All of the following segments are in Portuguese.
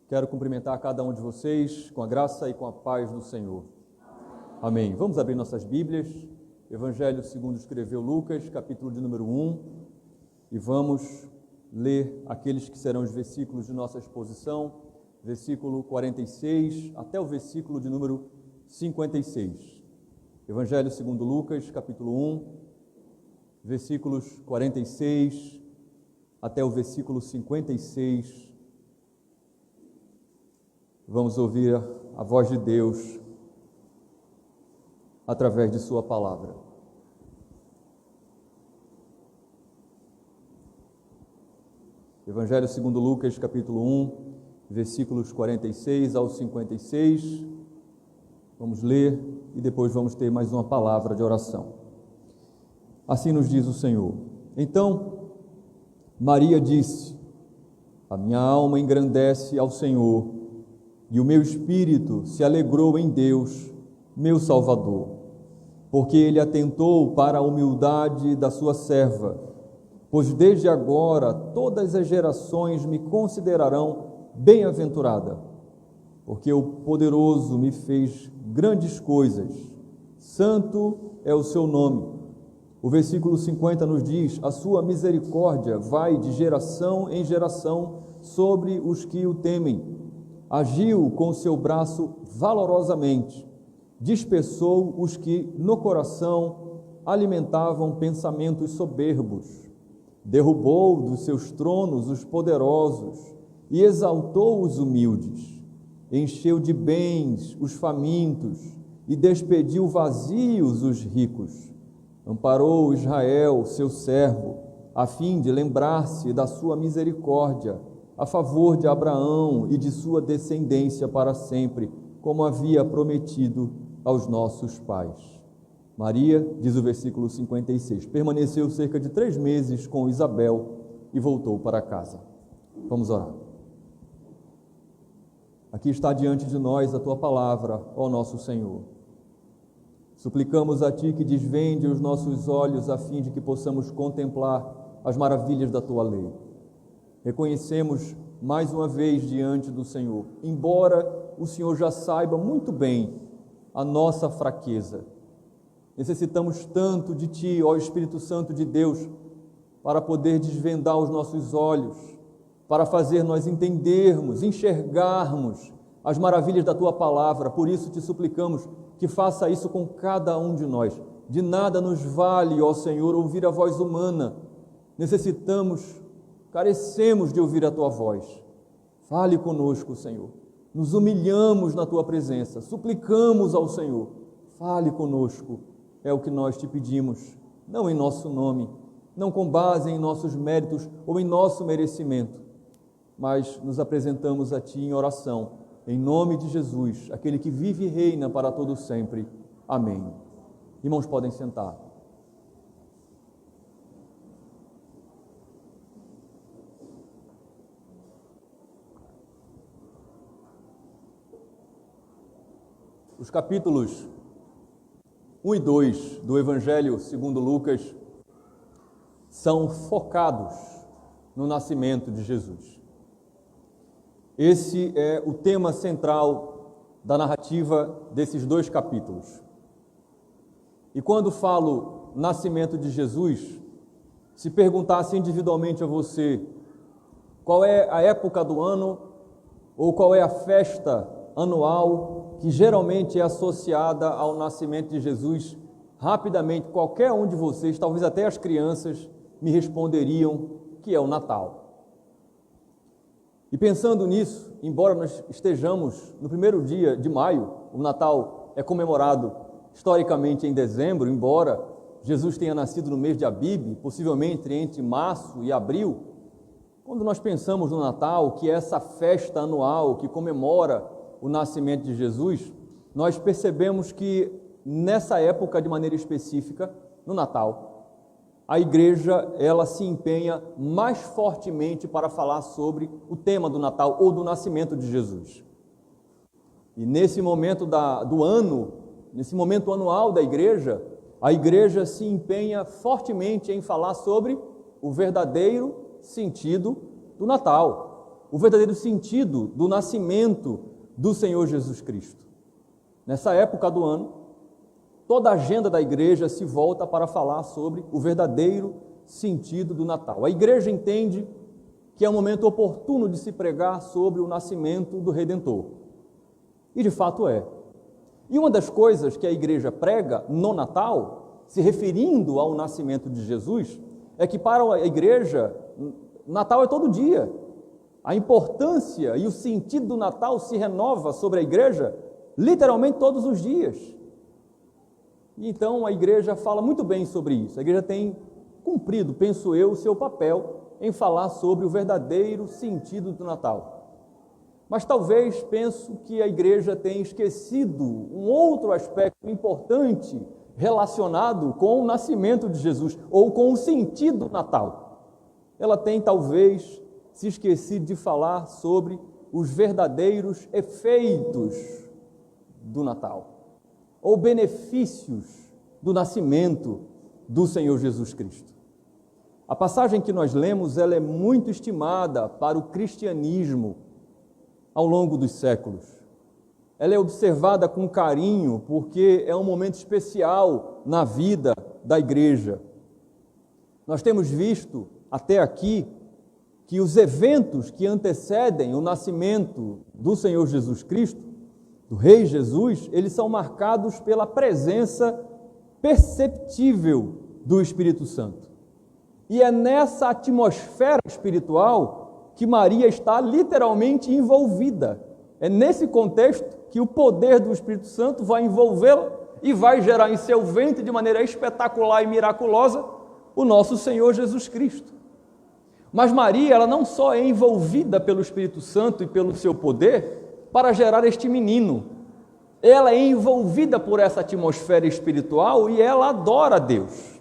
Quero cumprimentar cada um de vocês com a graça e com a paz do Senhor. Amém. Vamos abrir nossas Bíblias, Evangelho segundo escreveu Lucas, capítulo de número 1, e vamos ler aqueles que serão os versículos de nossa exposição, versículo 46 até o versículo de número 56. Evangelho segundo Lucas, capítulo 1, versículos 46 até o versículo 56. Vamos ouvir a voz de Deus através de sua palavra. Evangelho segundo Lucas, capítulo 1, versículos 46 ao 56. Vamos ler e depois vamos ter mais uma palavra de oração. Assim nos diz o Senhor. Então, Maria disse: a minha alma engrandece ao Senhor, e o meu espírito se alegrou em Deus, meu Salvador, porque Ele atentou para a humildade da sua serva, pois desde agora todas as gerações me considerarão bem-aventurada, porque o Poderoso me fez grandes coisas, santo é o seu nome. O versículo 50 nos diz: a sua misericórdia vai de geração em geração sobre os que o temem. Agiu com seu braço valorosamente, dispersou os que no coração alimentavam pensamentos soberbos, derrubou dos seus tronos os poderosos e exaltou os humildes, encheu de bens os famintos e despediu vazios os ricos. Amparou Israel, seu servo, a fim de lembrar-se da sua misericórdia, a favor de Abraão e de sua descendência para sempre, como havia prometido aos nossos pais. Maria, diz o versículo 56, permaneceu cerca de 3 meses com Isabel e voltou para casa. Vamos orar. Aqui está diante de nós a tua palavra, ó nosso Senhor. Suplicamos a ti que desvende os nossos olhos a fim de que possamos contemplar as maravilhas da tua lei. Reconhecemos mais uma vez diante do Senhor, embora o Senhor já saiba muito bem a nossa fraqueza. Necessitamos tanto de ti, ó Espírito Santo de Deus, para poder desvendar os nossos olhos, para fazer nós entendermos, enxergarmos as maravilhas da tua palavra. Por isso te suplicamos que faça isso com cada um de nós. De nada nos vale, ó Senhor, ouvir a voz humana. Carecemos de ouvir a tua voz. Fale conosco, Senhor. Nos humilhamos na tua presença, suplicamos ao Senhor. Fale conosco, é o que nós te pedimos, não em nosso nome, não com base em nossos méritos ou em nosso merecimento, mas nos apresentamos a ti em oração, em nome de Jesus, aquele que vive e reina para todo sempre. Amém. Irmãos, podem sentar. Os capítulos 1 e 2 do Evangelho segundo Lucas são focados no nascimento de Jesus. Esse é o tema central da narrativa desses 2 capítulos. E quando falo nascimento de Jesus, se perguntasse individualmente a você qual é a época do ano ou qual é a festa anual que geralmente é associada ao nascimento de Jesus, rapidamente qualquer um de vocês, talvez até as crianças, me responderiam que é o Natal. E pensando nisso, embora nós estejamos no primeiro dia de maio, o Natal é comemorado historicamente em dezembro, embora Jesus tenha nascido no mês de Abib, possivelmente entre março e abril. Quando nós pensamos no Natal, que é essa festa anual que comemora o nascimento de Jesus, nós percebemos que nessa época, de maneira específica, no Natal, a igreja ela se empenha mais fortemente para falar sobre o tema do Natal ou do nascimento de Jesus. E nesse momento do ano, nesse momento anual da igreja, a igreja se empenha fortemente em falar sobre o verdadeiro sentido do Natal. o verdadeiro sentido do nascimento do Senhor Jesus Cristo. Nessa época do ano, toda a agenda da igreja se volta para falar sobre o verdadeiro sentido do Natal. A igreja entende que é um momento oportuno de se pregar sobre o nascimento do Redentor. E de fato é. E uma das coisas que a igreja prega no Natal, se referindo ao nascimento de Jesus, é que para a igreja, Natal é todo dia. A importância e o sentido do Natal se renova sobre a igreja literalmente todos os dias. E então a igreja fala muito bem sobre isso. A igreja tem cumprido, penso eu, o seu papel em falar sobre o verdadeiro sentido do Natal. Mas talvez penso que a igreja tenha esquecido um outro aspecto importante relacionado com o nascimento de Jesus, ou com o sentido do Natal. Ela tem talvez se esquecido de falar sobre os verdadeiros efeitos do Natal, ou benefícios do nascimento do Senhor Jesus Cristo. A passagem que nós lemos, ela é muito estimada para o cristianismo ao longo dos séculos. Ela é observada com carinho porque é um momento especial na vida da igreja. Nós temos visto até aqui que os eventos que antecedem o nascimento do Senhor Jesus Cristo, do Rei Jesus, eles são marcados pela presença perceptível do Espírito Santo. E é nessa atmosfera espiritual que Maria está literalmente envolvida. É nesse contexto que o poder do Espírito Santo vai envolvê-la e vai gerar em seu ventre, de maneira espetacular e miraculosa, o nosso Senhor Jesus Cristo. Mas Maria, ela não só é envolvida pelo Espírito Santo e pelo seu poder para gerar este menino, ela é envolvida por essa atmosfera espiritual e ela adora a Deus.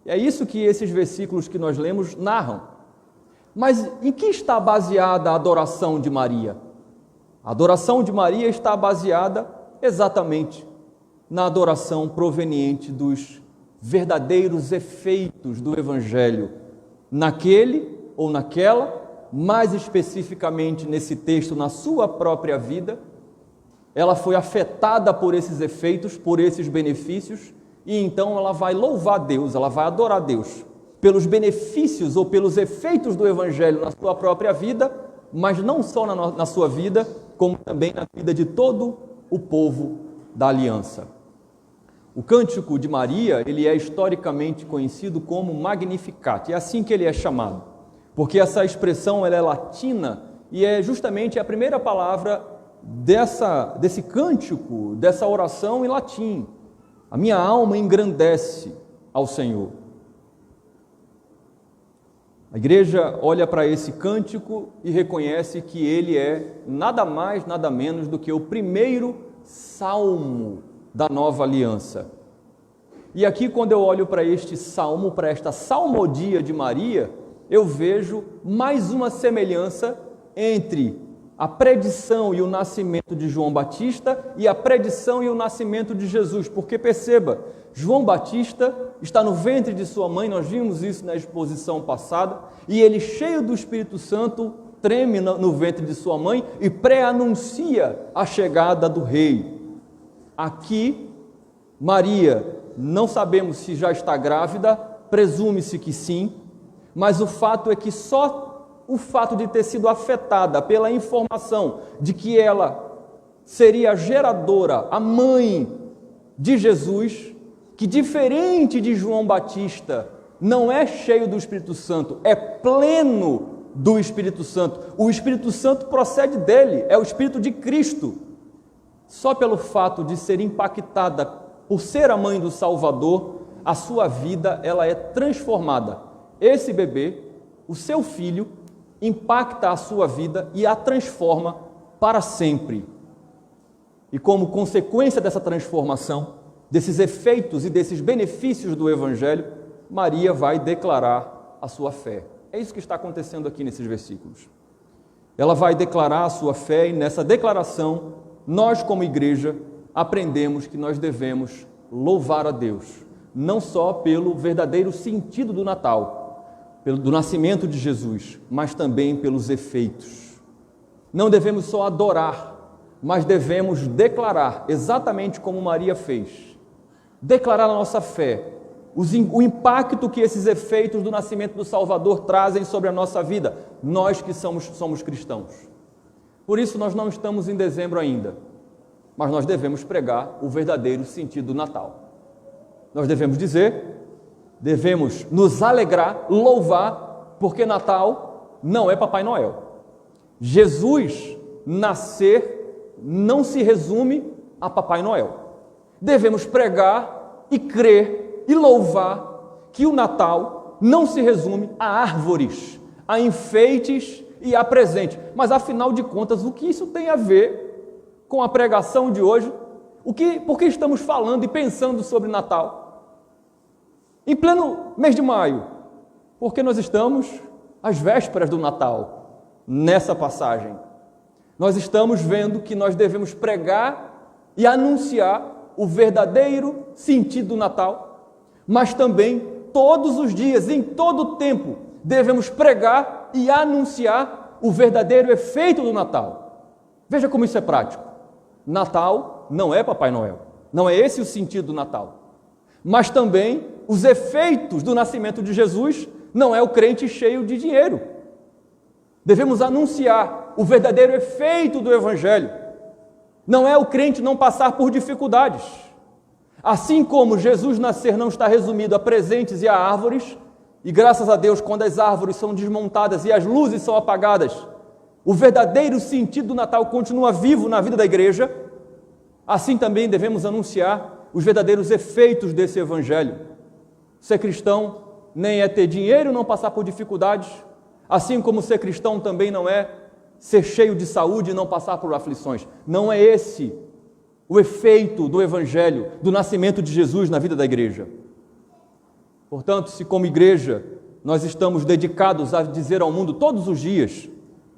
É isso que esses versículos que nós lemos narram. Mas em que está baseada a adoração de Maria? A adoração de Maria está baseada exatamente na adoração proveniente dos verdadeiros efeitos do Evangelho, naquele ou naquela, mais especificamente nesse texto, na sua própria vida. Ela foi afetada por esses efeitos, por esses benefícios, e então ela vai louvar Deus, ela vai adorar Deus pelos benefícios ou pelos efeitos do Evangelho na sua própria vida, mas não só na sua vida, como também na vida de todo o povo da aliança. O Cântico de Maria, ele é historicamente conhecido como Magnificat, é assim que ele é chamado, porque essa expressão ela é latina e é justamente a primeira palavra desse cântico, dessa oração em latim. A minha alma engrandece ao Senhor. A igreja olha para esse cântico e reconhece que ele é nada mais, nada menos do que o primeiro salmo da nova aliança. E aqui, quando eu olho para este salmo, para esta salmodia de Maria, eu vejo mais uma semelhança entre a predição e o nascimento de João Batista e a predição e o nascimento de Jesus, porque perceba, João Batista está no ventre de sua mãe, nós vimos isso na exposição passada, e ele, cheio do Espírito Santo, treme no ventre de sua mãe e pré-anuncia a chegada do rei. Aqui, Maria, não sabemos se já está grávida, presume-se que sim, mas o fato é que só o fato de ter sido afetada pela informação de que ela seria a geradora, a mãe de Jesus, que diferente de João Batista, não é cheio do Espírito Santo, é pleno do Espírito Santo. O Espírito Santo procede dele, é o Espírito de Cristo. Só pelo fato de ser impactada por ser a mãe do Salvador, a sua vida ela é transformada. Esse bebê, o seu filho, impacta a sua vida e a transforma para sempre. E como consequência dessa transformação, desses efeitos e desses benefícios do Evangelho, Maria vai declarar a sua fé. É isso que está acontecendo aqui nesses versículos. Ela vai declarar a sua fé e nessa declaração, nós como igreja aprendemos que nós devemos louvar a Deus, não só pelo verdadeiro sentido do Natal, do nascimento de Jesus, mas também pelos efeitos. Não devemos só adorar, mas devemos declarar, exatamente como Maria fez, declarar a nossa fé, o impacto que esses efeitos do nascimento do Salvador trazem sobre a nossa vida, nós que somos cristãos. Por isso nós não estamos em dezembro ainda, mas nós devemos pregar o verdadeiro sentido do Natal. Nós devemos dizer, devemos nos alegrar, louvar, porque Natal não é Papai Noel. Jesus nascer não se resume a Papai Noel. Devemos pregar e crer e louvar que o Natal não se resume a árvores, a enfeites e a presente. Mas afinal de contas, o que isso tem a ver com a pregação de hoje? Por que estamos falando e pensando sobre Natal? Em pleno mês de maio, porque nós estamos às vésperas do Natal, nessa passagem. Nós estamos vendo que nós devemos pregar e anunciar o verdadeiro sentido do Natal, mas também todos os dias, em todo o tempo, devemos pregar e anunciar o verdadeiro efeito do Natal. Veja como isso é prático. Natal não é Papai Noel, não é esse o sentido do Natal. Mas também os efeitos do nascimento de Jesus não é o crente cheio de dinheiro. Devemos anunciar o verdadeiro efeito do Evangelho. Não é o crente não passar por dificuldades. Assim como Jesus nascer não está resumido a presentes e a árvores, e graças a Deus, quando as árvores são desmontadas e as luzes são apagadas, o verdadeiro sentido do Natal continua vivo na vida da igreja, assim também devemos anunciar os verdadeiros efeitos desse Evangelho. Ser cristão nem é ter dinheiro, não passar por dificuldades, assim como ser cristão também não é ser cheio de saúde e não passar por aflições. Não é esse o efeito do Evangelho, do nascimento de Jesus na vida da igreja. Portanto, se como igreja nós estamos dedicados a dizer ao mundo todos os dias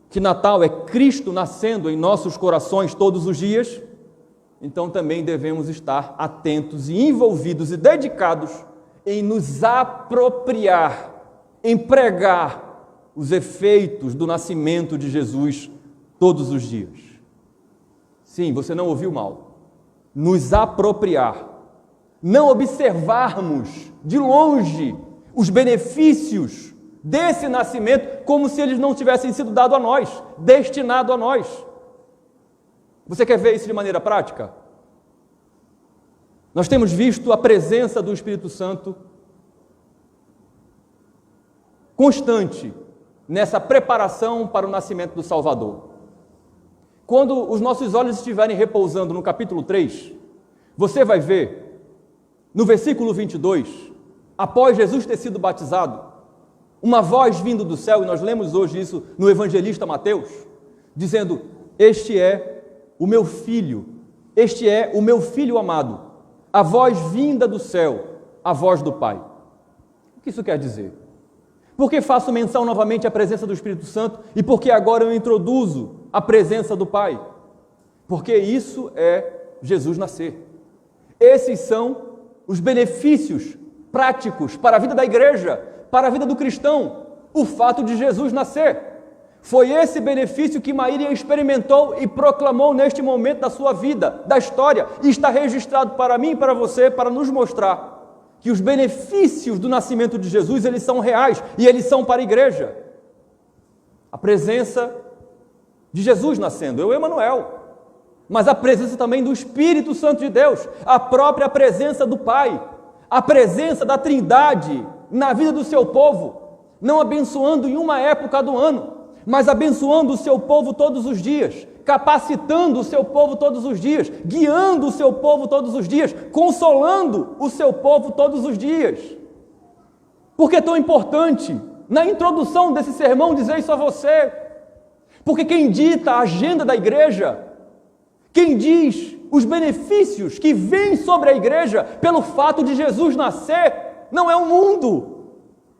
que Natal é Cristo nascendo em nossos corações todos os dias, então também devemos estar atentos e envolvidos e dedicados em nos apropriar, em pregar os efeitos do nascimento de Jesus todos os dias. Sim, você não ouviu mal. Nos apropriar. Não observarmos de longe os benefícios desse nascimento como se eles não tivessem sido dados a nós, destinado a nós. Você quer ver isso de maneira prática? Nós temos visto a presença do Espírito Santo constante nessa preparação para o nascimento do Salvador. Quando os nossos olhos estiverem repousando no capítulo 3, você vai ver, no versículo 22, após Jesus ter sido batizado, uma voz vindo do céu, e nós lemos hoje isso no evangelista Mateus, dizendo: este é o meu filho, este é o meu filho amado, a voz vinda do céu, a voz do Pai. O que isso quer dizer? Por que faço menção novamente à presença do Espírito Santo e por que agora eu introduzo a presença do Pai? Porque isso é Jesus nascer. Esses são os benefícios práticos para a vida da igreja, para a vida do cristão, o fato de Jesus nascer. Foi esse benefício que Maria experimentou e proclamou neste momento da sua vida, da história, e está registrado para mim e para você, para nos mostrar que os benefícios do nascimento de Jesus, eles são reais e eles são para a igreja. A presença de Jesus nascendo, eu, Emanuel, mas a presença também do Espírito Santo de Deus, a própria presença do Pai, a presença da Trindade na vida do seu povo, não abençoando em uma época do ano, mas abençoando o seu povo todos os dias, capacitando o seu povo todos os dias, guiando o seu povo todos os dias, consolando o seu povo todos os dias. Por que é tão importante, na introdução desse sermão, dizer isso a você? Porque quem dita a agenda da igreja, quem diz os benefícios que vêm sobre a igreja pelo fato de Jesus nascer, não é o mundo,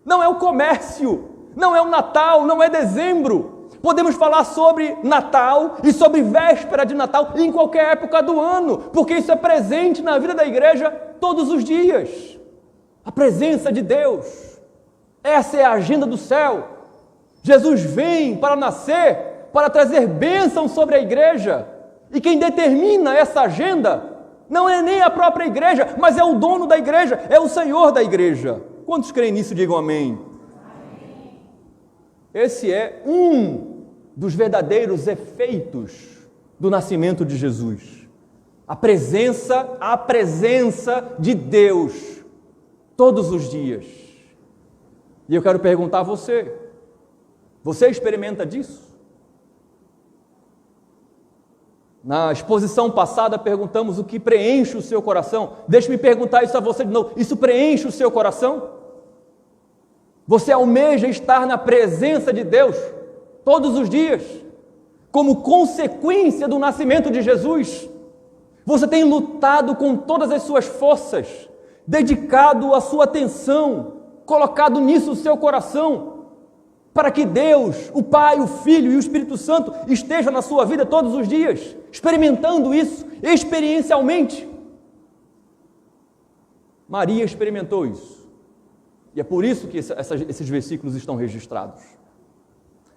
não é o comércio, não é o Natal, não é dezembro. Podemos falar sobre Natal e sobre véspera de Natal em qualquer época do ano, porque isso é presente na vida da igreja todos os dias. A presença de Deus, Essa é a agenda do céu. Jesus vem para nascer, para trazer bênção sobre a igreja. E quem determina essa agenda não é nem a própria igreja, mas é o dono da igreja, é o Senhor da igreja. Quantos creem nisso, digam amém. Esse é um dos verdadeiros efeitos do nascimento de Jesus. A presença de Deus todos os dias. E eu quero perguntar a você experimenta disso? Na exposição passada perguntamos o que preenche o seu coração. Deixe-me perguntar isso a você de novo. Isso preenche o seu coração? Você almeja estar na presença de Deus todos os dias, como consequência do nascimento de Jesus? Você tem lutado com todas as suas forças, dedicado a sua atenção, colocado nisso o seu coração, para que Deus, o Pai, o Filho e o Espírito Santo estejam na sua vida todos os dias, experimentando isso experiencialmente. Maria experimentou isso. E é por isso que esses versículos estão registrados.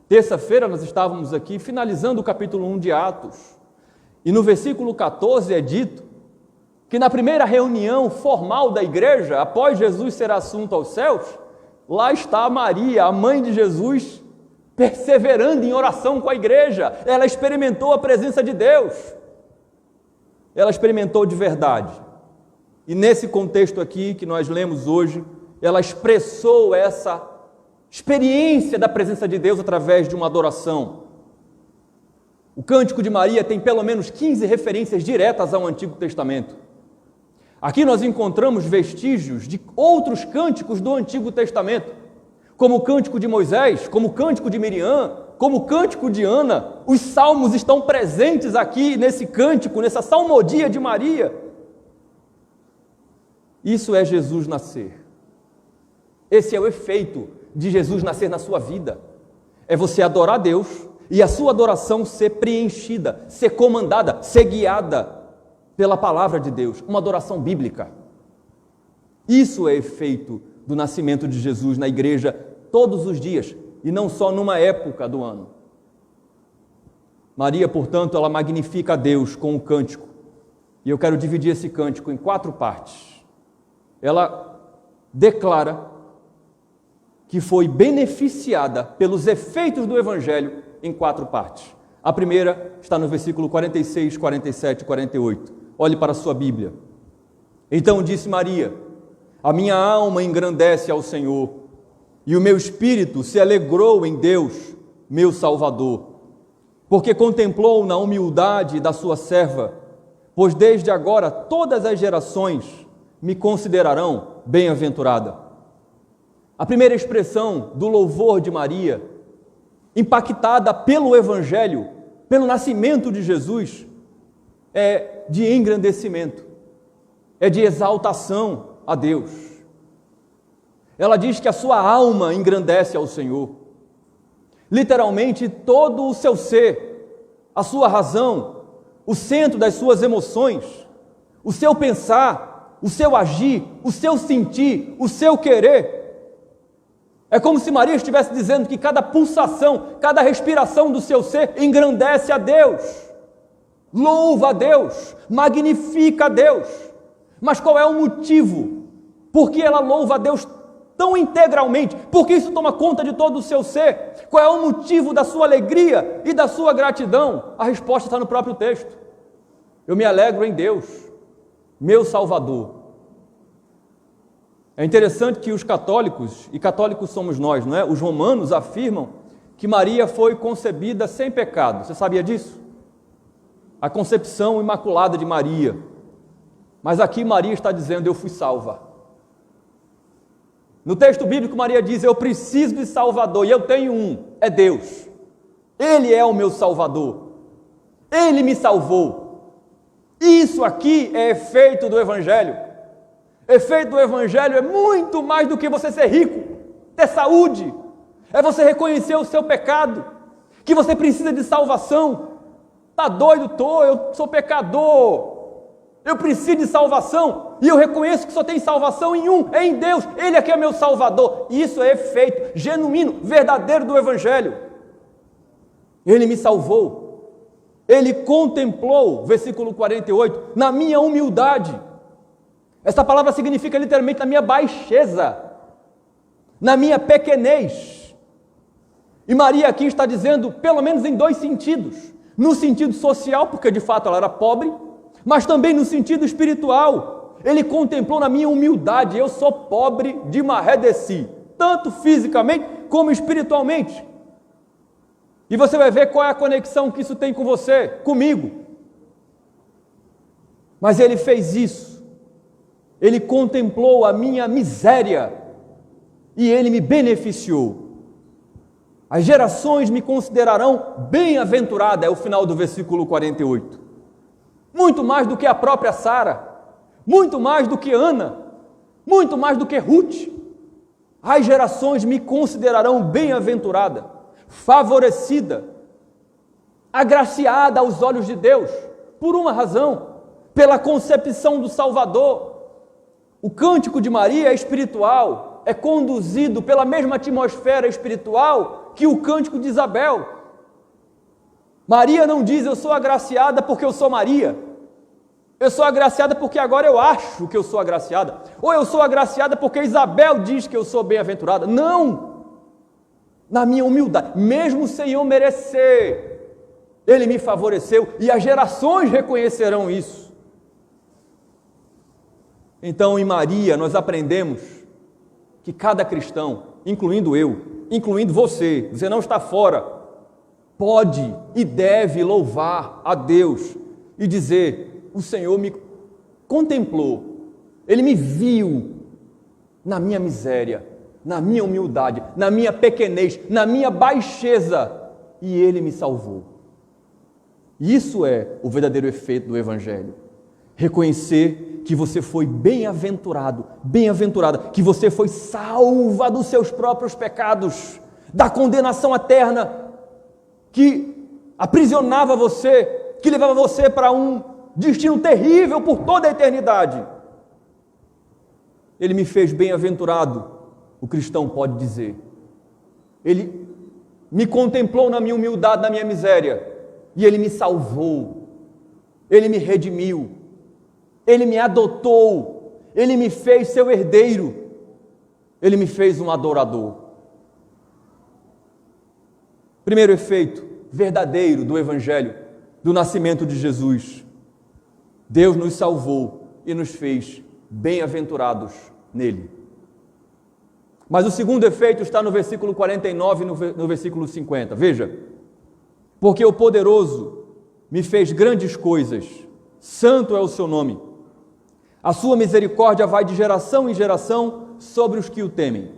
Terça-feira nós estávamos aqui finalizando o capítulo 1 de Atos. E no versículo 14 é dito que na primeira reunião formal da igreja, após Jesus ser assunto aos céus, lá está Maria, a mãe de Jesus, perseverando em oração com a igreja. Ela experimentou a presença de Deus. Ela experimentou de verdade. E nesse contexto aqui que nós lemos hoje, ela expressou essa experiência da presença de Deus através de uma adoração. O Cântico de Maria tem pelo menos 15 referências diretas ao Antigo Testamento. Aqui nós encontramos vestígios de outros cânticos do Antigo Testamento, como o Cântico de Moisés, como o Cântico de Miriam, como o Cântico de Ana. Os salmos estão presentes aqui nesse cântico, nessa salmodia de Maria. Isso é Jesus nascer. Esse é o efeito de Jesus nascer na sua vida. É você adorar a Deus e a sua adoração ser preenchida, ser comandada, ser guiada pela palavra de Deus, uma adoração bíblica. Isso é efeito do nascimento de Jesus na igreja todos os dias, e não só numa época do ano. Maria, portanto, ela magnifica a Deus com um cântico, e eu quero dividir esse cântico em 4 partes. Ela declara que foi beneficiada pelos efeitos do Evangelho em 4 partes. A primeira está no versículo 46, 47 e 48. Olhe para a sua Bíblia. Então disse Maria: a minha alma engrandece ao Senhor, e o meu espírito se alegrou em Deus, meu Salvador, porque contemplou na humildade da sua serva, pois desde agora todas as gerações me considerarão bem-aventurada. A primeira expressão do louvor de Maria, impactada pelo Evangelho, pelo nascimento de Jesus, é de engrandecimento, é de exaltação a Deus. Ela diz que a sua alma engrandece ao Senhor. Literalmente, todo o seu ser, a sua razão, o centro das suas emoções, o seu pensar, o seu agir, o seu sentir, o seu querer. É como se Maria estivesse dizendo que cada pulsação, cada respiração do seu ser engrandece a Deus. Louva a Deus, magnifica a Deus. Mas qual é o motivo? Por que ela louva a Deus tão integralmente? Por que isso toma conta de todo o seu ser? Qual é o motivo da sua alegria e da sua gratidão? A resposta está no próprio texto. Eu me alegro em Deus, meu Salvador. É interessante que os católicos, e católicos somos nós, não é? Os romanos afirmam que Maria foi concebida sem pecado. Você sabia disso? A concepção imaculada de Maria. Mas aqui Maria está dizendo: eu fui salva. No texto bíblico Maria diz: eu preciso de Salvador, e eu tenho um, é Deus. Ele é o meu Salvador. Ele me salvou. Isso aqui é efeito do Evangelho. Efeito do Evangelho é muito mais do que você ser rico, ter saúde. É você reconhecer o seu pecado, que você precisa de salvação. Tá doido? Eu sou pecador. Eu preciso de salvação, e eu reconheço que só tem salvação em um, é em Deus, Ele é que é meu Salvador. Isso é efeito genuíno, verdadeiro do Evangelho. Ele me salvou, Ele contemplou, versículo 48, na minha humildade. Essa palavra significa literalmente na minha baixeza, na minha pequenez. E Maria aqui está dizendo, pelo menos em dois sentidos, no sentido social, porque de fato ela era pobre, mas também no sentido espiritual. Ele contemplou na minha humildade, eu sou pobre de maré de si, tanto fisicamente como espiritualmente. E você vai ver qual é a conexão que isso tem com você, comigo. Mas ele fez isso, ele contemplou a minha miséria e ele me beneficiou. As gerações me considerarão bem-aventurada, é o final do versículo 48. Muito mais do que a própria Sara, muito mais do que Ana, muito mais do que Ruth. As gerações me considerarão bem-aventurada, favorecida, agraciada aos olhos de Deus, por uma razão, pela concepção do Salvador. O cântico de Maria é espiritual, é conduzido pela mesma atmosfera espiritual que o cântico de Isabel. Maria não diz, eu sou agraciada porque eu sou Maria. Eu sou agraciada porque agora eu acho que eu sou agraciada. Ou eu sou agraciada porque Isabel diz que eu sou bem-aventurada. Não! Na minha humildade, mesmo sem eu merecer, Ele me favoreceu e as gerações reconhecerão isso. Então, em Maria, nós aprendemos que cada cristão, incluindo eu, incluindo você não está fora, pode e deve louvar a Deus e dizer, o Senhor me contemplou, Ele me viu na minha miséria, na minha humildade, na minha pequenez, na minha baixeza, e Ele me salvou. Isso é o verdadeiro efeito do Evangelho. Reconhecer que você foi bem-aventurado, bem-aventurada, que você foi salva dos seus próprios pecados, da condenação eterna que aprisionava você, que levava você para um destino terrível por toda a eternidade. Ele me fez bem-aventurado, o cristão pode dizer. Ele me contemplou na minha humildade, na minha miséria, e Ele me salvou, Ele me redimiu, Ele me adotou, Ele me fez seu herdeiro, Ele me fez um adorador. Primeiro efeito verdadeiro do Evangelho, do nascimento de Jesus. Deus nos salvou e nos fez bem-aventurados nele. Mas o segundo efeito está no versículo 49 e no versículo 50. Veja, porque o poderoso me fez grandes coisas, santo é o seu nome. A sua misericórdia vai de geração em geração sobre os que o temem.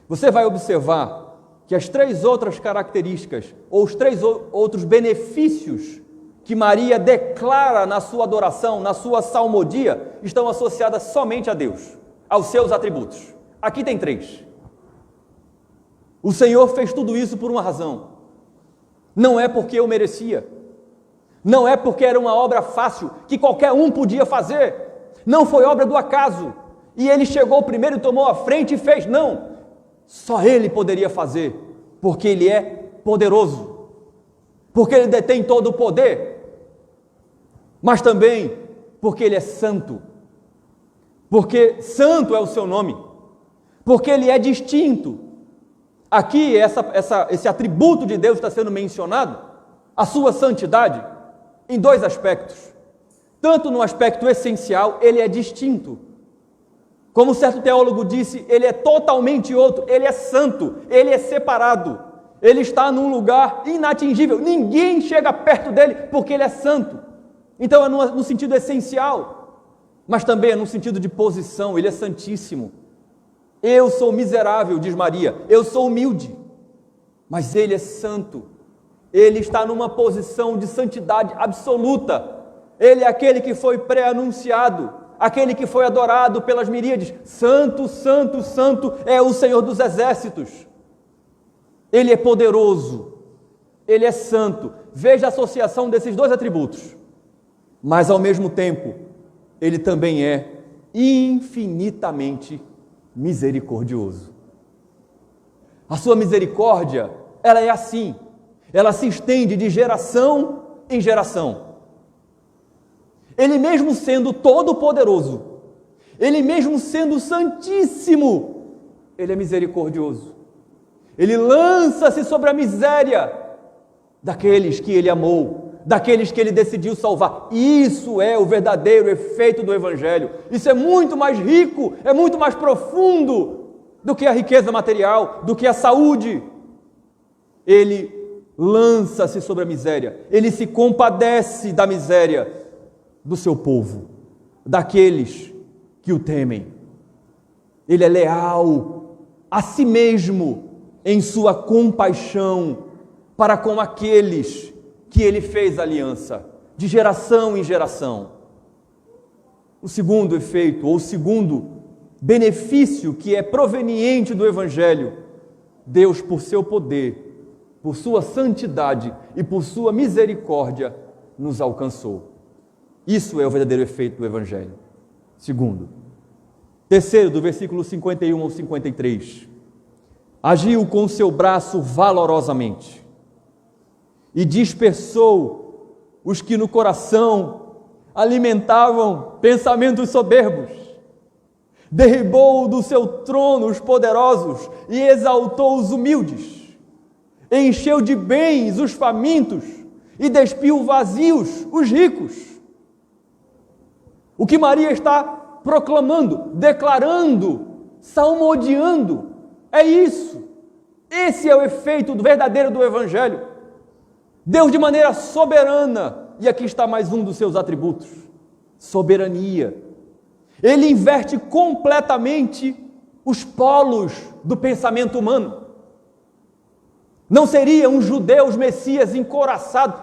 Você vai observar que as três outras características, ou os três outros benefícios que Maria declara na sua adoração, na sua salmodia, estão associadas somente a Deus, aos seus atributos. Aqui tem três. O Senhor fez tudo isso por uma razão. Não é porque eu merecia, não é porque era uma obra fácil, que qualquer um podia fazer, não foi obra do acaso, e Ele chegou primeiro, tomou a frente e fez, não, só Ele poderia fazer, porque Ele é poderoso, porque Ele detém todo o poder, mas também porque Ele é santo, porque santo é o seu nome, porque Ele é distinto. Aqui esse atributo de Deus está sendo mencionado, a sua santidade, em dois aspectos. Tanto no aspecto essencial, Ele é distinto. Como certo teólogo disse, Ele é totalmente outro, Ele é santo, Ele é separado, Ele está num lugar inatingível, ninguém chega perto dEle porque Ele é santo. Então é no sentido essencial, mas também é no sentido de posição, Ele é santíssimo. Eu sou miserável, diz Maria, eu sou humilde, mas Ele é santo, Ele está numa posição de santidade absoluta, Ele é aquele que foi pré-anunciado, aquele que foi adorado pelas miríades, santo, santo, santo é o Senhor dos exércitos, Ele é poderoso, Ele é santo. Veja a associação desses dois atributos, mas ao mesmo tempo, Ele também é infinitamente misericordioso. A sua misericórdia, ela é assim, ela se estende de geração em geração. Ele mesmo sendo todo-poderoso, Ele mesmo sendo santíssimo, Ele é misericordioso. Ele lança-se sobre a miséria daqueles que Ele amou, daqueles que Ele decidiu salvar. Isso é o verdadeiro efeito do Evangelho. Isso é muito mais rico, é muito mais profundo do que a riqueza material, do que a saúde. Ele lança-se sobre a miséria, Ele se compadece da miséria do seu povo, daqueles que o temem. Ele é leal a si mesmo em sua compaixão para com aqueles que Ele fez aliança, de geração em geração. O segundo efeito, ou o segundo benefício que é proveniente do Evangelho: Deus, por seu poder, por sua santidade e por sua misericórdia, nos alcançou. Isso é o verdadeiro efeito do Evangelho. Segundo. Terceiro, do versículo 51 ao 53. Agiu com seu braço valorosamente e dispersou os que no coração alimentavam pensamentos soberbos. Derribou do seu trono os poderosos e exaltou os humildes. Encheu de bens os famintos e despiu vazios os ricos. O que Maria está proclamando, declarando, salmodiando, é isso. Esse é o efeito verdadeiro do Evangelho. Deus, de maneira soberana, e aqui está mais um dos seus atributos: soberania. Ele inverte completamente os polos do pensamento humano. Não seria um judeu Messias encouraçado,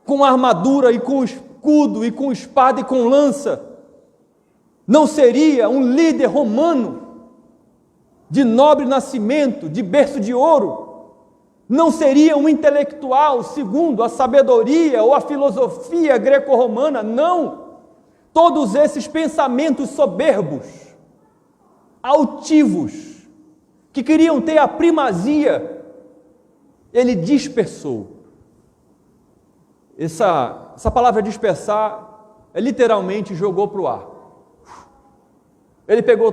com armadura e com escudo e com espada e com lança. Não seria um líder romano de nobre nascimento, de berço de ouro. Não seria um intelectual segundo a sabedoria ou a filosofia greco-romana. Não. Todos esses pensamentos soberbos, altivos, que queriam ter a primazia, Ele dispersou. Essa palavra dispersar é literalmente jogou para o ar. Ele pegou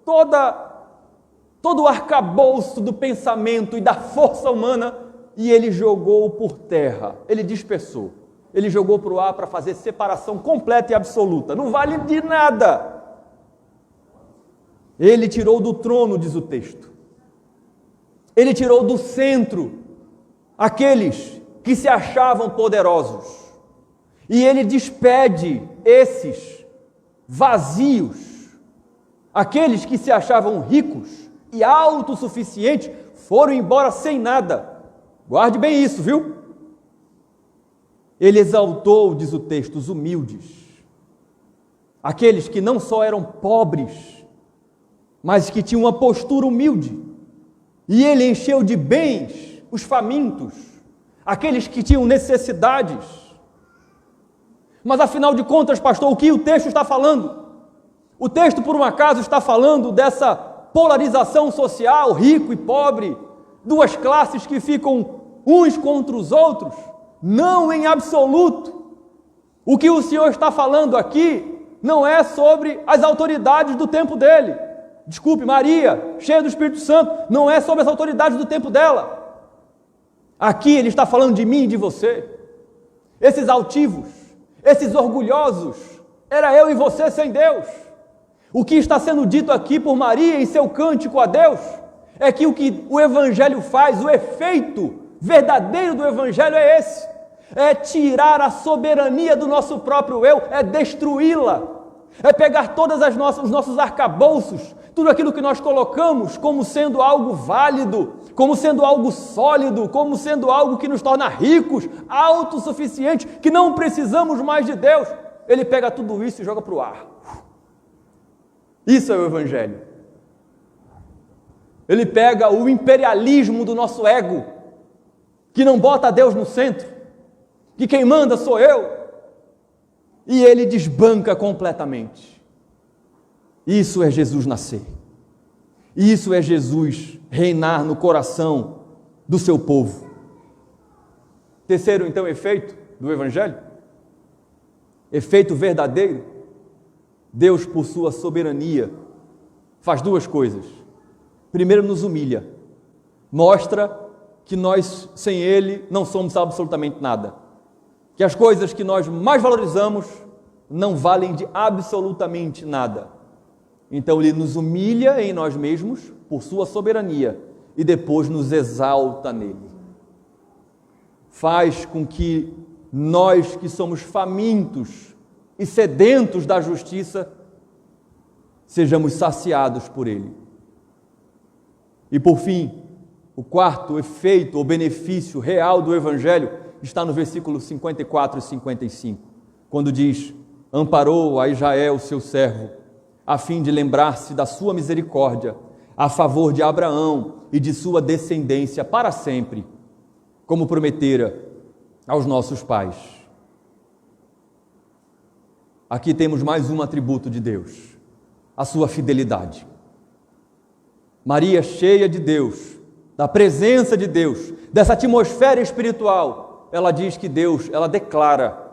todo o arcabouço do pensamento e da força humana e Ele jogou por terra. Ele dispersou. Ele jogou para o ar para fazer separação completa e absoluta. Não vale de nada. Ele tirou do trono, diz o texto. Ele tirou do centro aqueles que se achavam poderosos. E Ele despede esses vazios, aqueles que se achavam ricos e autossuficientes, foram embora sem nada. Guarde bem isso, viu? Ele exaltou, diz o texto, os humildes, aqueles que não só eram pobres, mas que tinham uma postura humilde. E Ele encheu de bens os famintos, aqueles que tinham necessidades. Mas afinal de contas, pastor, o que o texto está falando? O texto, por um acaso, está falando dessa polarização social, rico e pobre, duas classes que ficam uns contra os outros? Não, em absoluto. O que o Senhor está falando aqui não é sobre as autoridades do tempo dele. Desculpe, Maria, cheia do Espírito Santo, não é sobre as autoridades do tempo dela. Aqui Ele está falando de mim e de você. Esses altivos, esses orgulhosos, era eu e você sem Deus. O que está sendo dito aqui por Maria em seu cântico a Deus é que o Evangelho faz, o efeito verdadeiro do Evangelho é esse: é tirar a soberania do nosso próprio eu, é destruí-la, é pegar todos os nossos arcabouços, tudo aquilo que nós colocamos como sendo algo válido, como sendo algo sólido, como sendo algo que nos torna ricos, autossuficientes, que não precisamos mais de Deus. Ele pega tudo isso e joga para o ar. Isso é o Evangelho. Ele pega o imperialismo do nosso ego, que não bota Deus no centro, que quem manda sou eu, e ele desbanca completamente. Isso é Jesus nascer. Isso é Jesus reinar no coração do seu povo. Terceiro, então, efeito do Evangelho, efeito verdadeiro, Deus, por sua soberania, faz duas coisas. Primeiro, nos humilha, mostra que nós, sem Ele, não somos absolutamente nada, que as coisas que nós mais valorizamos não valem de absolutamente nada. Então Ele nos humilha em nós mesmos, por sua soberania, e depois nos exalta nele. Faz com que nós que somos famintos e sedentos da justiça, sejamos saciados por Ele. E por fim, o quarto efeito ou benefício real do Evangelho está no versículo 54 e 55, quando diz: amparou a Israel, seu servo, a fim de lembrar-se da sua misericórdia, a favor de Abraão e de sua descendência para sempre, como prometera aos nossos pais. Aqui temos mais um atributo de Deus, a sua fidelidade. Maria, cheia de Deus, da presença de Deus, dessa atmosfera espiritual, ela diz que Deus, ela declara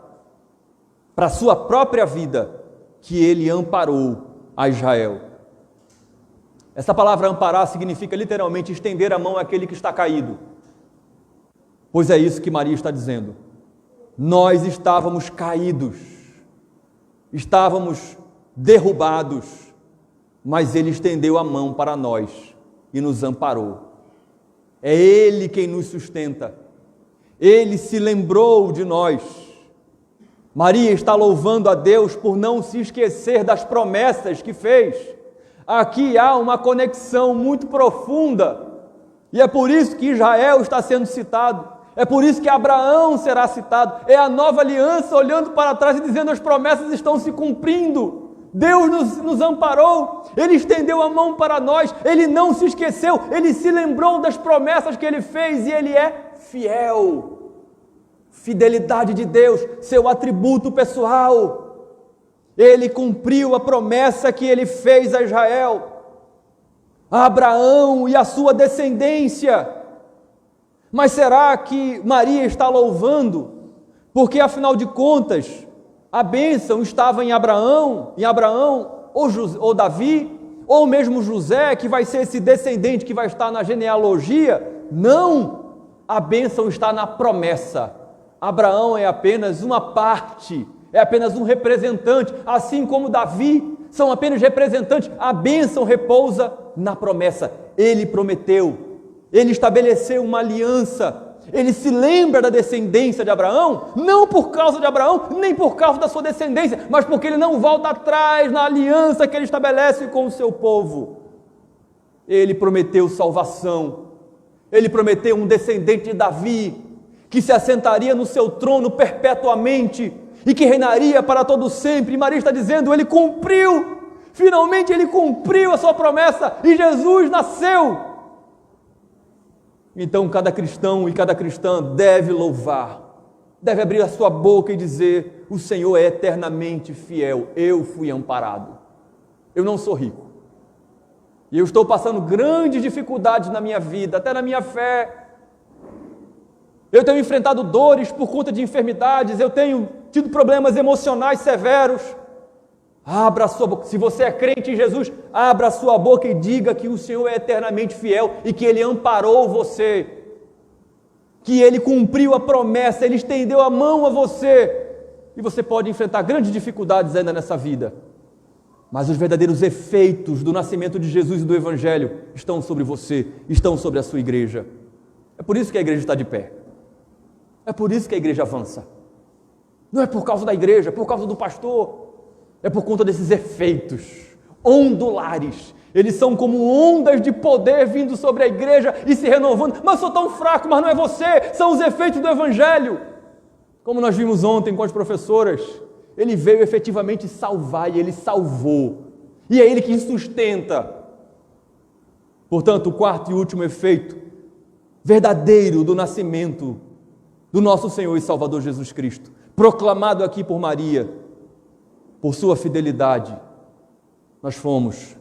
para a sua própria vida que Ele amparou a Israel. Essa palavra amparar significa literalmente estender a mão àquele que está caído. Pois é isso que Maria está dizendo. Nós estávamos caídos, estávamos derrubados, mas Ele estendeu a mão para nós e nos amparou. É Ele quem nos sustenta. Ele se lembrou de nós. Maria está louvando a Deus por não se esquecer das promessas que fez. Aqui há uma conexão muito profunda, e é por isso que Israel está sendo citado, é por isso que Abraão será citado, é a nova aliança olhando para trás e dizendo: as promessas estão se cumprindo, Deus nos amparou, Ele estendeu a mão para nós, Ele não se esqueceu, Ele se lembrou das promessas que Ele fez e Ele é fiel. Fidelidade de Deus, seu atributo pessoal. Ele cumpriu a promessa que Ele fez a Israel, a Abraão e a sua descendência. Mas será que Maria está louvando porque, afinal de contas, a bênção estava em Abraão, ou Davi, ou mesmo José, que vai ser esse descendente que vai estar na genealogia? Não, a bênção está na promessa. Abraão é apenas uma parte, é apenas um representante, assim como Davi são apenas representantes. A bênção repousa na promessa. Ele prometeu, Ele estabeleceu uma aliança, Ele se lembra da descendência de Abraão, não por causa de Abraão, nem por causa da sua descendência, mas porque Ele não volta atrás na aliança que Ele estabelece com o seu povo. Ele prometeu salvação, Ele prometeu um descendente de Davi, que se assentaria no seu trono perpetuamente e que reinaria para todo sempre. E Maria está dizendo: Ele cumpriu, finalmente Ele cumpriu a sua promessa e Jesus nasceu. Então cada cristão e cada cristã deve louvar, deve abrir a sua boca e dizer: o Senhor é eternamente fiel, eu fui amparado. Eu não sou rico, e eu estou passando grandes dificuldades na minha vida, até na minha fé. Eu tenho enfrentado dores por conta de enfermidades, eu tenho tido problemas emocionais severos. Abra a sua boca, se você é crente em Jesus, abra a sua boca e diga que o Senhor é eternamente fiel e que Ele amparou você, que Ele cumpriu a promessa, Ele estendeu a mão a você, e você pode enfrentar grandes dificuldades ainda nessa vida, mas os verdadeiros efeitos do nascimento de Jesus e do Evangelho estão sobre você, estão sobre a sua igreja. É por isso que a igreja está de pé. É por isso que a igreja avança. Não é por causa da igreja, é por causa do pastor. É por conta desses efeitos ondulares. Eles são como ondas de poder vindo sobre a igreja e se renovando. Mas eu sou tão fraco, mas não é você. São os efeitos do Evangelho. Como nós vimos ontem com as professoras, Ele veio efetivamente salvar e Ele salvou. E é Ele que sustenta. Portanto, o quarto e último efeito verdadeiro do nascimento do nosso Senhor e Salvador Jesus Cristo, proclamado aqui por Maria, por sua fidelidade, nós fomos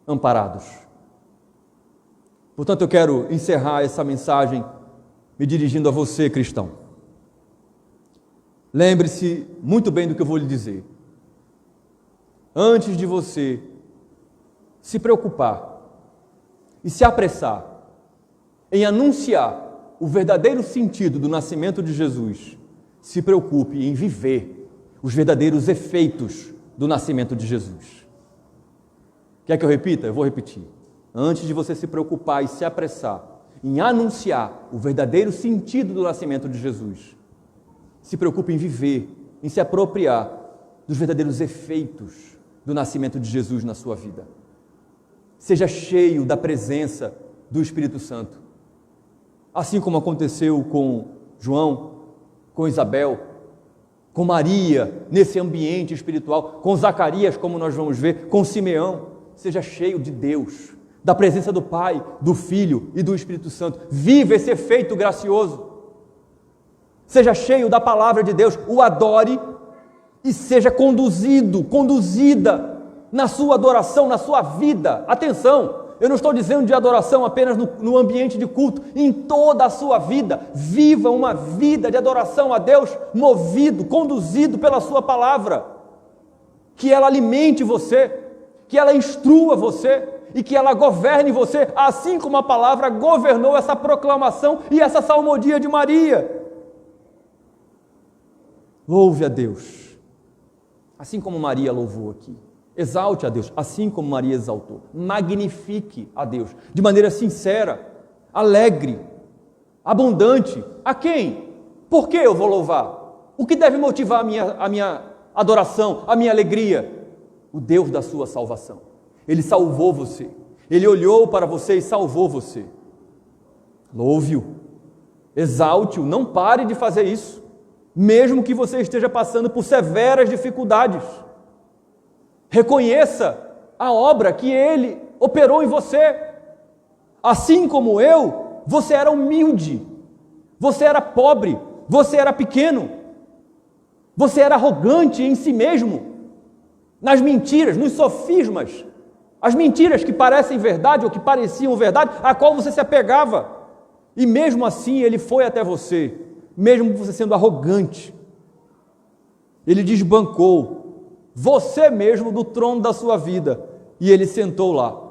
amparados. Portanto, eu quero encerrar essa mensagem me dirigindo a você, cristão. Lembre-se muito bem do que eu vou lhe dizer. Antes de você se preocupar e se apressar em anunciar o verdadeiro sentido do nascimento de Jesus, se preocupe em viver os verdadeiros efeitos do nascimento de Jesus. Quer que eu repita? Eu vou repetir. Antes de você se preocupar e se apressar em anunciar o verdadeiro sentido do nascimento de Jesus, se preocupe em viver, em se apropriar dos verdadeiros efeitos do nascimento de Jesus na sua vida. Seja cheio da presença do Espírito Santo. Assim como aconteceu com João, com Isabel, com Maria, nesse ambiente espiritual, com Zacarias, como nós vamos ver, com Simeão. Seja cheio de Deus, da presença do Pai, do Filho e do Espírito Santo. Viva esse efeito gracioso. Seja cheio da palavra de Deus, o adore e seja conduzida na sua adoração, na sua vida. Atenção, eu não estou dizendo de adoração apenas no ambiente de culto, em toda a sua vida. Viva uma vida de adoração a Deus, movido, conduzido pela sua palavra. Que ela alimente você, que ela instrua você e que ela governe você, assim como a palavra governou essa proclamação e essa salmodia de Maria. Louve a Deus, assim como Maria louvou aqui. Exalte a Deus, assim como Maria exaltou. Magnifique a Deus, de maneira sincera, alegre, abundante. A quem? Por que eu vou louvar? O que deve motivar a minha adoração, a minha alegria? O Deus da sua salvação. Ele salvou você. Ele olhou para você e salvou você. Louve-o, exalte-o, não pare de fazer isso, mesmo que você esteja passando por severas dificuldades. Reconheça a obra que Ele operou em você. Assim como eu, você era humilde, você era pobre, você era pequeno, você era arrogante em si mesmo, nas mentiras, nos sofismas, as mentiras que parecem verdade ou que pareciam verdade, a qual você se apegava. E mesmo assim Ele foi até você, mesmo você sendo arrogante, Ele desbancou você mesmo do trono da sua vida, e Ele sentou lá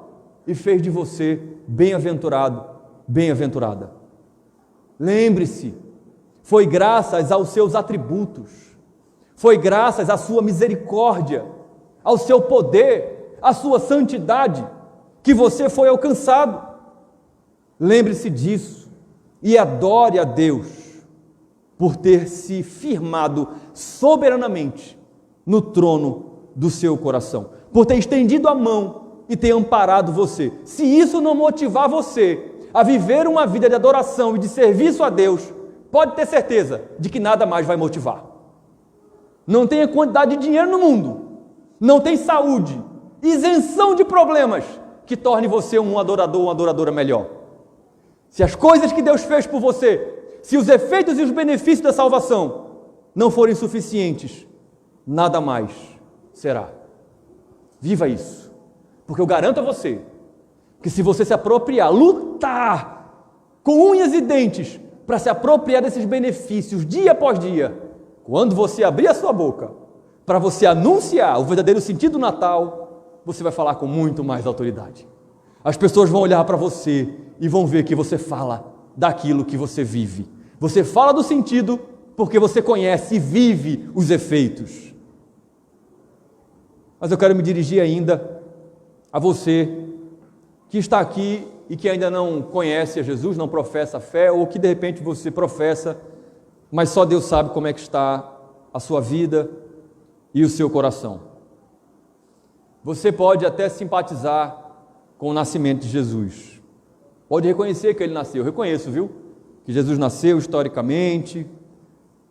e fez de você bem-aventurado, bem-aventurada. Lembre-se, foi graças aos seus atributos, foi graças à sua misericórdia, ao seu poder, à sua santidade, que você foi alcançado. Lembre-se disso e adore a Deus por ter se firmado soberanamente no trono do seu coração, por ter estendido a mão e ter amparado você. Se isso não motivar você a viver uma vida de adoração e de serviço a Deus, pode ter certeza de que nada mais vai motivar. Não tem a quantidade de dinheiro no mundo, não tem saúde, isenção de problemas que torne você um adorador ou uma adoradora melhor. Se as coisas que Deus fez por você, se os efeitos e os benefícios da salvação não forem suficientes, nada mais será. Viva isso, porque eu garanto a você que se você se apropriar, lutar com unhas e dentes para se apropriar desses benefícios dia após dia, quando você abrir a sua boca para você anunciar o verdadeiro sentido do Natal, você vai falar com muito mais autoridade. As pessoas vão olhar para você e vão ver que você fala daquilo que você vive. Você fala do sentido porque você conhece e vive os efeitos. Mas eu quero me dirigir ainda a você que está aqui e que ainda não conhece a Jesus, não professa a fé, ou que de repente você professa, mas só Deus sabe como é que está a sua vida e o seu coração. Você pode até simpatizar com o nascimento de Jesus. Pode reconhecer que Ele nasceu. Eu reconheço, viu? Que Jesus nasceu historicamente.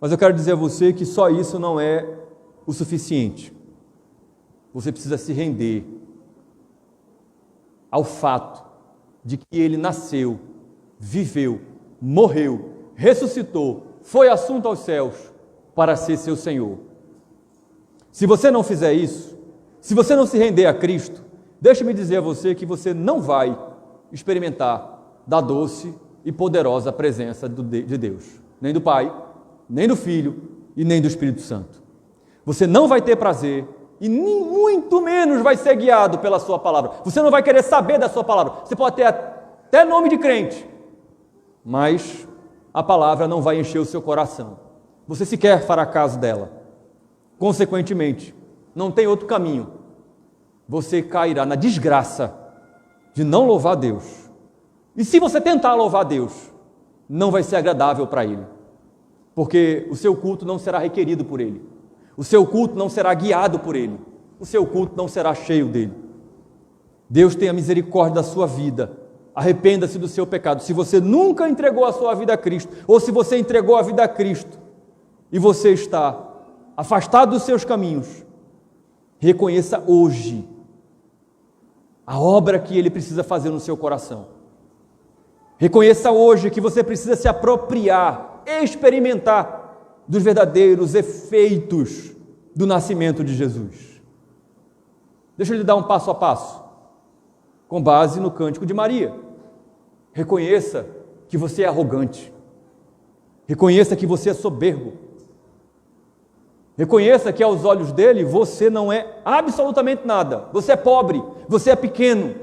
Mas eu quero dizer a você que só isso não é o suficiente. Você precisa se render ao fato de que Ele nasceu, viveu, morreu, ressuscitou, foi assunto aos céus para ser seu Senhor. Se você não fizer isso, se você não se render a Cristo, deixe-me dizer a você que você não vai experimentar da doce e poderosa presença de Deus, nem do Pai, nem do Filho e nem do Espírito Santo. Você não vai ter prazer e muito menos vai ser guiado pela sua palavra. Você não vai querer saber da sua palavra. Você pode ter até nome de crente, mas a palavra não vai encher o seu coração. Você sequer fará caso dela. Consequentemente, não tem outro caminho. Você cairá na desgraça de não louvar Deus. E se você tentar louvar Deus, não vai ser agradável para Ele, porque o seu culto não será requerido por Ele, o seu culto não será guiado por Ele, o seu culto não será cheio dEle. Deus tenha misericórdia da sua vida, arrependa-se do seu pecado. Se você nunca entregou a sua vida a Cristo, ou se você entregou a vida a Cristo, e você está afastado dos seus caminhos, reconheça hoje a obra que Ele precisa fazer no seu coração. Reconheça hoje que você precisa se apropriar, experimentar dos verdadeiros efeitos do nascimento de Jesus. Deixa eu lhe dar um passo a passo, com base no Cântico de Maria. Reconheça que você é arrogante. Reconheça que você é soberbo. Reconheça que aos olhos dele você não é absolutamente nada. Você é pobre, você é pequeno.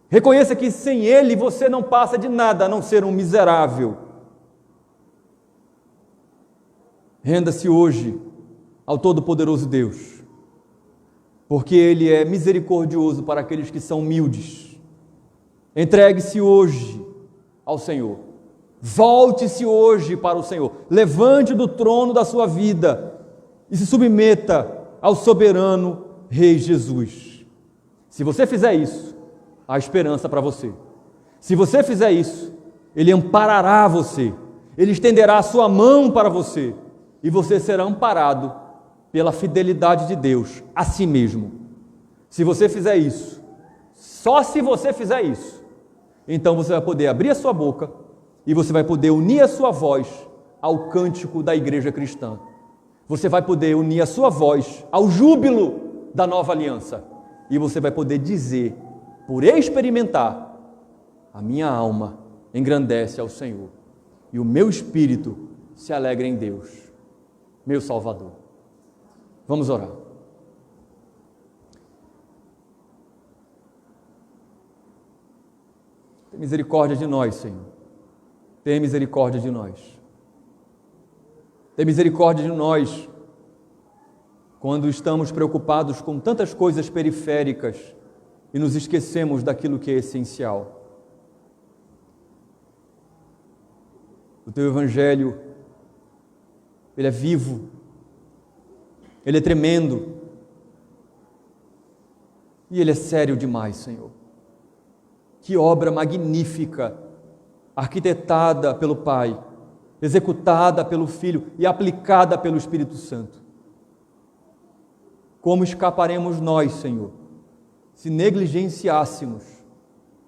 Reconheça que sem ele você não passa de nada a não ser um miserável. Renda-se hoje ao Todo-Poderoso Deus, porque Ele é misericordioso para aqueles que são humildes. Entregue-se hoje ao Senhor. Volte-se hoje para o Senhor. Levante do trono da sua vida e se submeta ao soberano Rei Jesus. Se você fizer isso, há esperança para você. Se você fizer isso, Ele amparará você. Ele estenderá a sua mão para você. E você será amparado pela fidelidade de Deus a si mesmo. Se você fizer isso, só se você fizer isso, então você vai poder abrir a sua boca e você vai poder unir a sua voz ao cântico da igreja cristã. Você vai poder unir a sua voz ao júbilo da nova aliança. E você vai poder dizer, por experimentar, a minha alma engrandece ao Senhor e o meu espírito se alegra em Deus, meu Salvador. Vamos orar. Tem misericórdia de nós, Senhor. Tem misericórdia de nós. Tem misericórdia de nós quando estamos preocupados com tantas coisas periféricas e nos esquecemos daquilo que é essencial. O Teu Evangelho, ele é vivo, ele é tremendo e ele é sério demais, Senhor. Que obra magnífica, arquitetada pelo Pai, executada pelo Filho e aplicada pelo Espírito Santo. Como escaparemos nós, Senhor, se negligenciássemos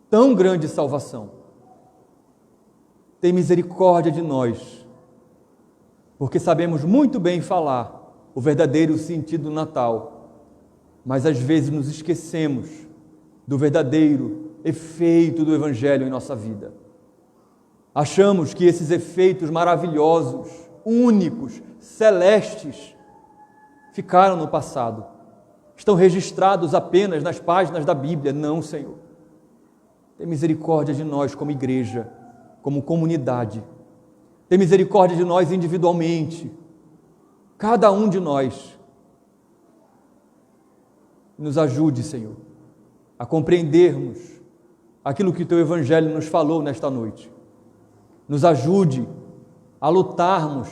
tão grande salvação? Tem misericórdia de nós, porque sabemos muito bem falar o verdadeiro sentido do Natal, mas às vezes nos esquecemos do verdadeiro efeito do Evangelho em nossa vida. Achamos que esses efeitos maravilhosos, únicos, celestes, ficaram no passado, estão registrados apenas nas páginas da Bíblia. Não, Senhor. Tem misericórdia de nós como igreja, como comunidade. Tem misericórdia de nós individualmente, cada um de nós. Nos ajude, Senhor, a compreendermos aquilo que o Teu Evangelho nos falou nesta noite. Nos ajude a lutarmos,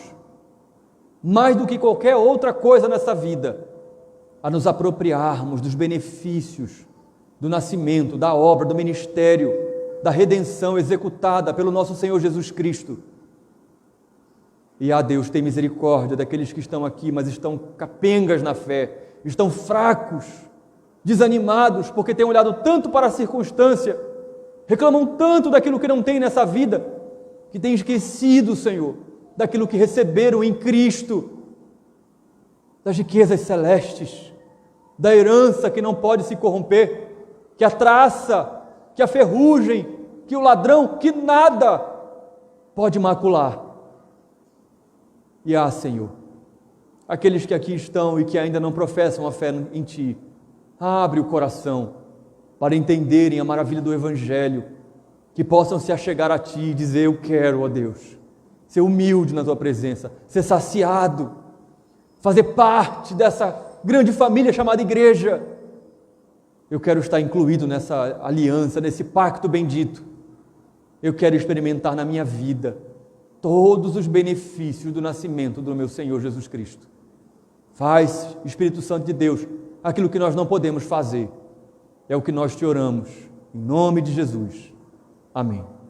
mais do que qualquer outra coisa nessa vida, a nos apropriarmos dos benefícios do nascimento, da obra, do ministério, da redenção executada pelo nosso Senhor Jesus Cristo. E, Deus, tem misericórdia daqueles que estão aqui, mas estão capengas na fé, estão fracos, desanimados, porque têm olhado tanto para a circunstância, reclamam tanto daquilo que não tem nessa vida, que têm esquecido, Senhor, daquilo que receberam em Cristo. das riquezas celestes, da herança que não pode se corromper, que a traça, que a ferrugem, que o ladrão, que nada pode macular. E Senhor, aqueles que aqui estão e que ainda não professam a fé em Ti, abre o coração para entenderem a maravilha do Evangelho, que possam se achegar a Ti e dizer: eu quero, ó Deus, ser humilde na Tua presença, ser saciado, fazer parte dessa grande família chamada igreja. Eu quero estar incluído nessa aliança, nesse pacto bendito. Eu quero experimentar na minha vida todos os benefícios do nascimento do meu Senhor Jesus Cristo. Faz, Espírito Santo de Deus, aquilo que nós não podemos fazer. É o que nós te oramos, em nome de Jesus. Amém.